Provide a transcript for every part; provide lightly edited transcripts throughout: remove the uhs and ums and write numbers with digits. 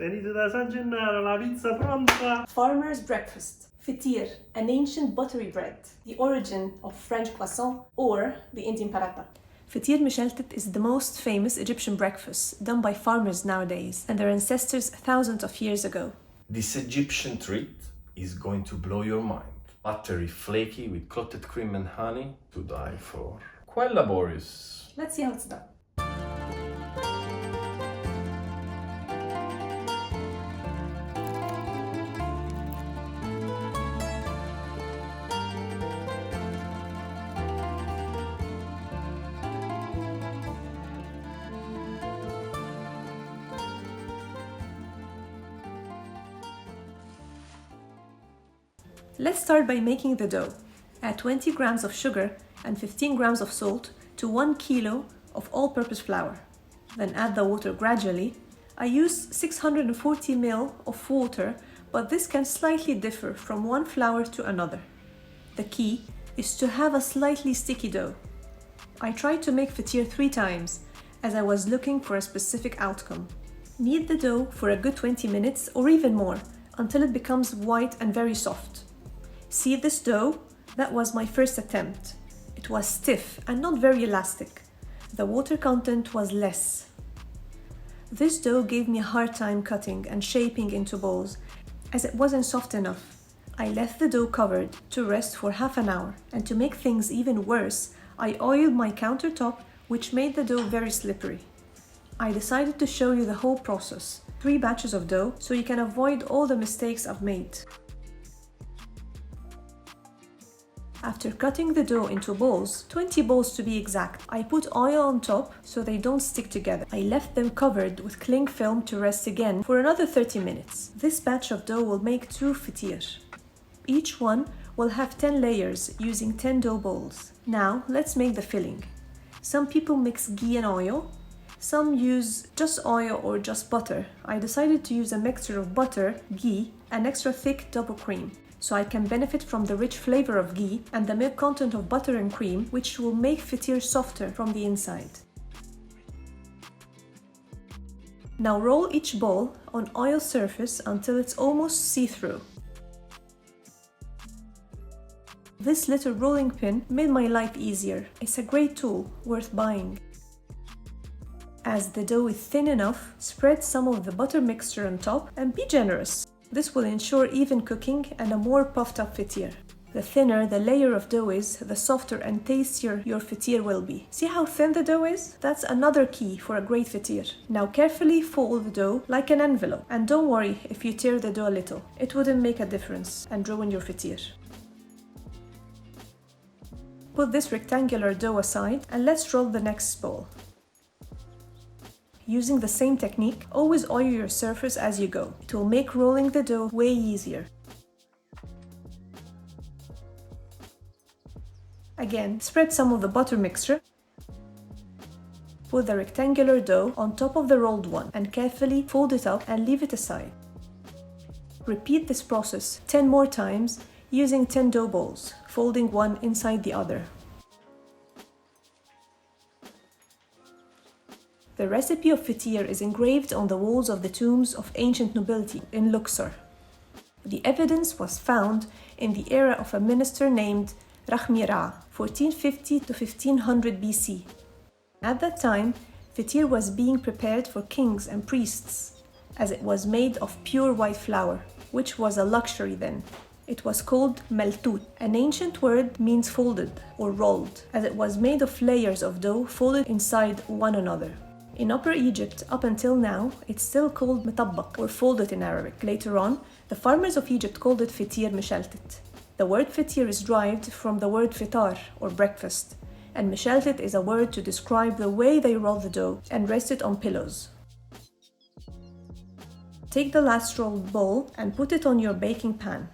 Venite da San Gennaro, la pizza pronta! Farmer's breakfast. Feteer, an ancient buttery bread, the origin of French croissant or the Indian paratha. Feteer Meshaltet is the most famous Egyptian breakfast done by farmers nowadays and their ancestors thousands of years ago. This Egyptian treat is going to blow your mind. Buttery, flaky with clotted cream and honey to die for. Quite laborious. Let's see how it's done. Let's start by making the dough. Add 20 grams of sugar and 15 grams of salt to 1 kilo of all-purpose flour. Then add the water gradually. I use 640 ml of water, but this can slightly differ from one flour to another. The key is to have a slightly sticky dough. I tried to make feteer 3 times as I was looking for a specific outcome. Knead the dough for a good 20 minutes or even more until it becomes white and very soft. See this dough? That was my first attempt. It was stiff and not very elastic. The water content was less. This dough gave me a hard time cutting and shaping into balls as it wasn't soft enough. I left the dough covered to rest for half an hour, and to make things even worse, I oiled my countertop, which made the dough very slippery. I decided to show you the whole process, 3 batches of dough, so you can avoid all the mistakes I've made. After cutting the dough into balls, 20 balls to be exact, I put oil on top so they don't stick together. I left them covered with cling film to rest again for another 30 minutes. This batch of dough will make 2 feteer. Each one will have 10 layers using 10 dough balls. Now let's make the filling. Some people mix ghee and oil. Some use just oil or just butter. I decided to use a mixture of butter, ghee, and extra thick double cream, so I can benefit from the rich flavor of ghee and the milk content of butter and cream, which will make feteer softer from the inside. Now roll each ball on oil surface until it's almost see-through. This little rolling pin made my life easier. It's a great tool, worth buying. As the dough is thin enough, spread some of the butter mixture on top and be generous. This will ensure even cooking and a more puffed up feteer. The thinner the layer of dough is, the softer and tastier your feteer will be. See how thin the dough is? That's another key for a great feteer. Now carefully fold the dough like an envelope, and don't worry if you tear the dough a little. It wouldn't make a difference and ruin your feteer. Put this rectangular dough aside and let's roll the next ball. Using the same technique, always oil your surface as you go. It will make rolling the dough way easier. Again, spread some of the butter mixture. Put the rectangular dough on top of the rolled one and carefully fold it up and leave it aside. Repeat this process 10 more times using 10 dough balls, folding one inside the other. The recipe of feteer is engraved on the walls of the tombs of ancient nobility in Luxor. The evidence was found in the era of a minister named Rahmira, 1450 to 1500 BC. At that time, feteer was being prepared for kings and priests, as it was made of pure white flour, which was a luxury then. It was called maltut. An ancient word means folded or rolled, as it was made of layers of dough folded inside one another. In Upper Egypt, up until now, it's still called metabbak or folded in Arabic. Later on, the farmers of Egypt called it Feteer Meshaltet. The word feteer is derived from the word fitar or breakfast, and meshaltet is a word to describe the way they roll the dough and rest it on pillows. Take the last rolled ball and put it on your baking pan.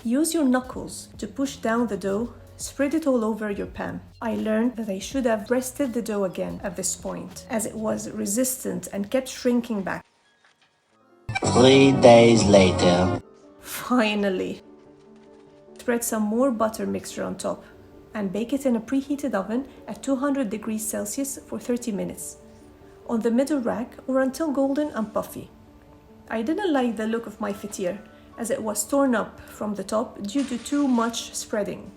Use your knuckles to push down the dough. Spread it all over your pan. I learned that I should have rested the dough again at this point, as it was resistant and kept shrinking back. 3 days later. Finally! Spread some more butter mixture on top and bake it in a preheated oven at 200 degrees Celsius for 30 minutes, on the middle rack or until golden and puffy. I didn't like the look of my feteer, as it was torn up from the top due to too much spreading.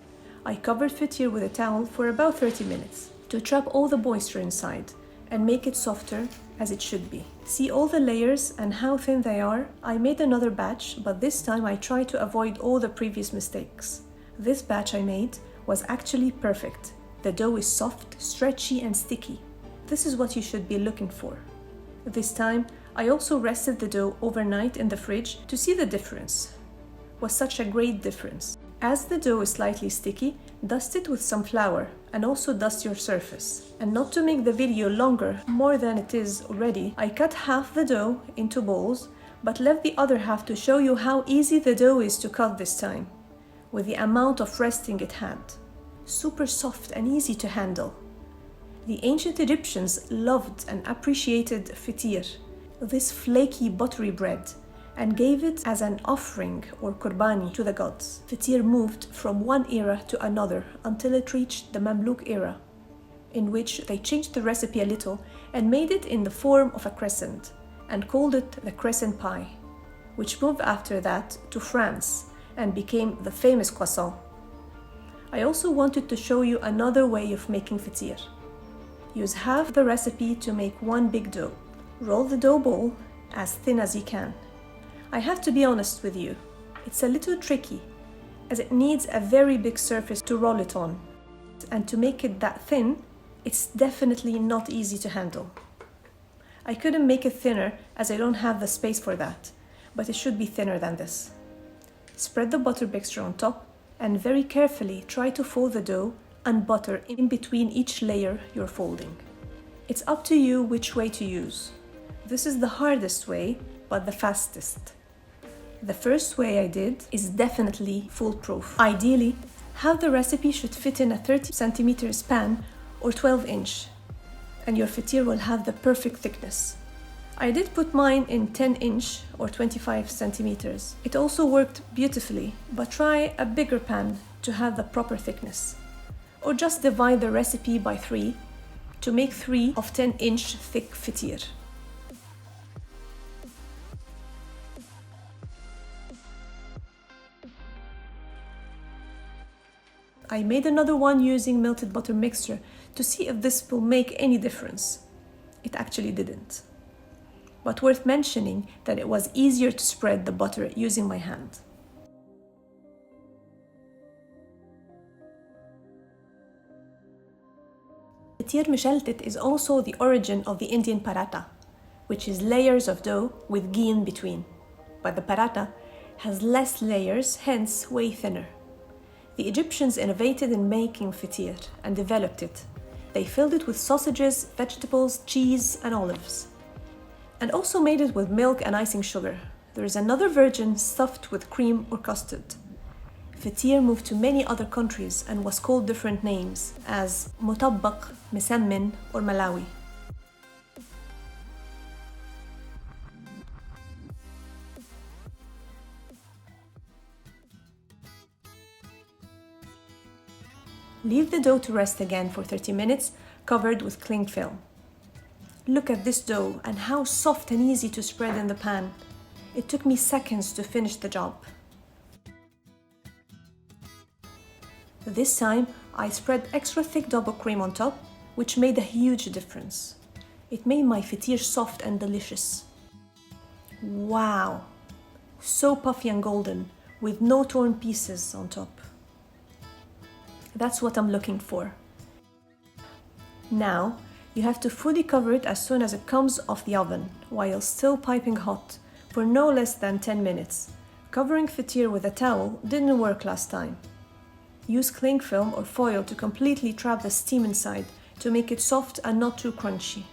I covered feteer with a towel for about 30 minutes to trap all the moisture inside and make it softer as it should be. See all the layers and how thin they are? I made another batch, but this time I tried to avoid all the previous mistakes. This batch I made was actually perfect. The dough is soft, stretchy and sticky. This is what you should be looking for. This time, I also rested the dough overnight in the fridge to see the difference. It was such a great difference. As the dough is slightly sticky, dust it with some flour and also dust your surface. And not to make the video longer more than it is already, I cut half the dough into balls, but left the other half to show you how easy the dough is to cut this time, with the amount of resting it had. Super soft and easy to handle. The ancient Egyptians loved and appreciated feteer, this flaky buttery bread, and gave it as an offering or qurbani to the gods. Feteer moved from one era to another until it reached the Mamluk era, in which they changed the recipe a little and made it in the form of a crescent and called it the crescent pie, which moved after that to France and became the famous croissant. I also wanted to show you another way of making feteer. Use half the recipe to make one big dough. Roll the dough ball as thin as you can. I have to be honest with you, it's a little tricky, as it needs a very big surface to roll it on. And to make it that thin, it's definitely not easy to handle. I couldn't make it thinner as I don't have the space for that, but it should be thinner than this. Spread the butter mixture on top and very carefully try to fold the dough and butter in between each layer you're folding. It's up to you which way to use. This is the hardest way, but the fastest. The first way I did is definitely foolproof. Ideally, half the recipe should fit in a 30 centimeters pan or 12 inch, and your feteer will have the perfect thickness. I did put mine in 10 inch or 25 centimeters. It also worked beautifully, but try a bigger pan to have the proper thickness. Or just divide the recipe by 3 to make 3 of 10 inch thick feteer. I made another one using melted butter mixture to see if this will make any difference. It actually didn't. But worth mentioning that it was easier to spread the butter using my hand. Feteer Meshaltet is also the origin of the Indian paratha, which is layers of dough with ghee in between. But the paratha has less layers, hence way thinner. The Egyptians innovated in making feteer and developed it. They filled it with sausages, vegetables, cheese, and olives. And also made it with milk and icing sugar. There is another version stuffed with cream or custard. Feteer moved to many other countries and was called different names as mutabbaq, misammin, or malawi. Leave the dough to rest again for 30 minutes, covered with cling film. Look at this dough and how soft and easy to spread in the pan. It took me seconds to finish the job. This time, I spread extra thick double cream on top, which made a huge difference. It made my feteer soft and delicious. Wow! So puffy and golden, with no torn pieces on top. That's what I'm looking for. Now, you have to fully cover it as soon as it comes off the oven, while still piping hot, for no less than 10 minutes. Covering feteer with a towel didn't work last time. Use cling film or foil to completely trap the steam inside to make it soft and not too crunchy.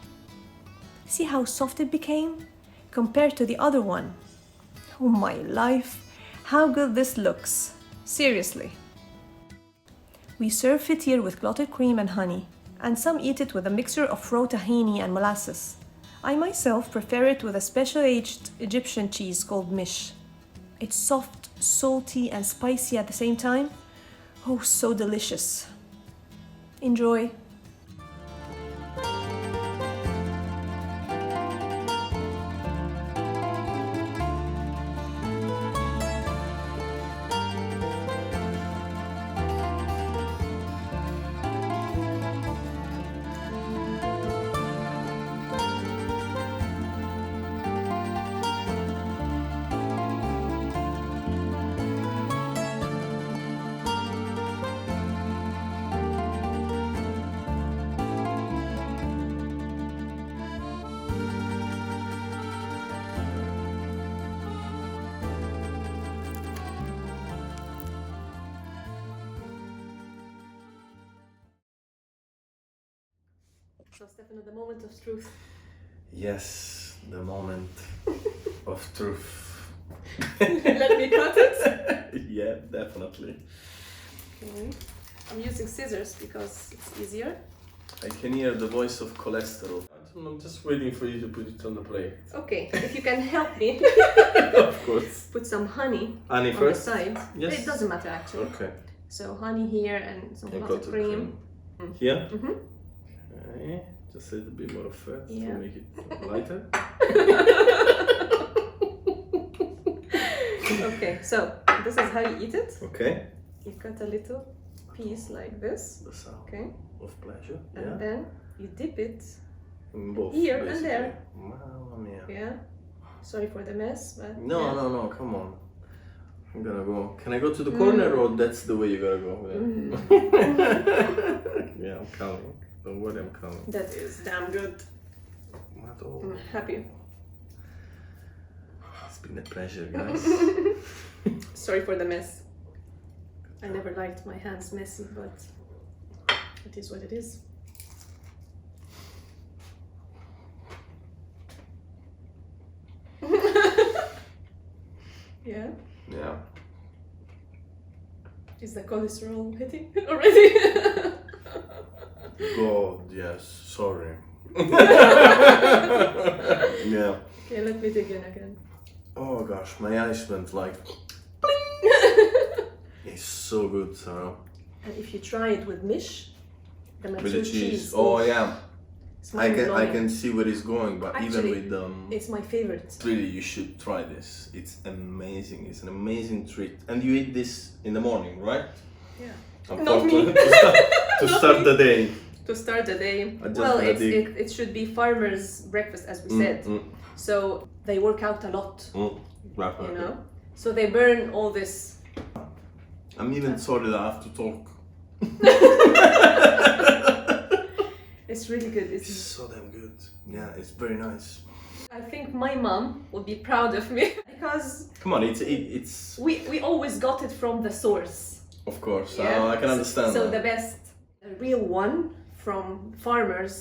See how soft it became? Compared to the other one. Oh my life, how good this looks. Seriously. We serve feteer with clotted cream and honey, and some eat it with a mixture of raw tahini and molasses. I myself prefer it with a special aged Egyptian cheese called Mish. It's soft, salty, and spicy at the same time. Oh, so delicious. Enjoy. So Stefano, the moment of truth. Yes, the moment of truth. Let me cut it. Yeah, definitely. Okay. I'm using scissors because it's easier. I can hear the voice of cholesterol. I'm just waiting for you to put it on the plate. Okay, if you can help me. Of course. Put some honey, Honey on first? the side. Yes. It doesn't matter actually. Okay. So honey here and some And clotted clotted cream. Here? Mm-hmm. Okay. Just a little bit more of fat Yeah. to make it lighter. Okay, so this is how you eat it. Okay. You cut a little piece like this. The sound Okay. of pleasure. And Yeah. then you dip it. In both. Here and basically. there. Mamma mia. Yeah. Sorry for the mess, but No, yeah. no, come on. I'm gonna go. Can I go to the corner or that's the way you gotta go? Yeah, yeah, I'm coming. Don't worry, I'm coming. That is damn good. Not all. I'm happy. It's been a pleasure, guys. Sorry for the mess. I never liked my hands messy, but it is what it is. Yeah. Yeah. Is the cholesterol hitting already? God, yes. Sorry. Yeah. Okay, let me dig in again. Oh gosh, my eyes went like. It's so good, Sarah. And if you try it with Mish, the With mature the cheese. cheese. Oh yeah. It's I mind-blowing. can see where it's going, but Actually, even with it's my favorite. really, you should try this. It's amazing. It's an amazing treat. And you eat this in the morning, right? Yeah. Not me. To start the day. To start the day. I just Well, gonna dig. it should be farmers' breakfast, as we said. So they work out a lot, you know. So they burn all this. I'm even sorry that I have to talk. It's really good. It's so damn good. Yeah, it's very nice. I think my mom would be proud of me because Come on, it's we always got it from the source. of course. Yeah. I can understand So that. the best, real one from farmers.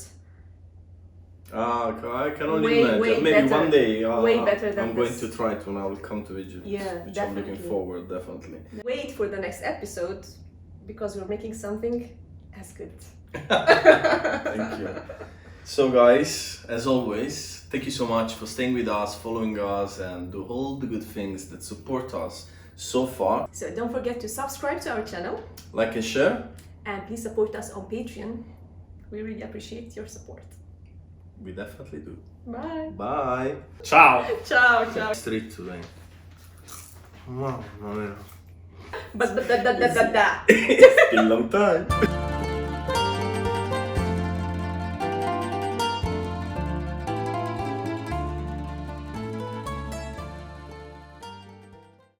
I can only Way imagine. Maybe better. one day Way better than I'm going this. to try it when I will come to Egypt. Yeah, which definitely. I'm looking forward, definitely. Wait for the next episode because we're making something as good. Thank you. So guys, as always, thank you so much for staying with us, following us, and do all the good things that support us so far. So don't forget to subscribe to our channel Like and share. and please support us on Patreon. We really appreciate your support. We definitely do. Bye. Bye. Ciao. Ciao, ciao. Street today. Mamma mia. But. It's been a long time.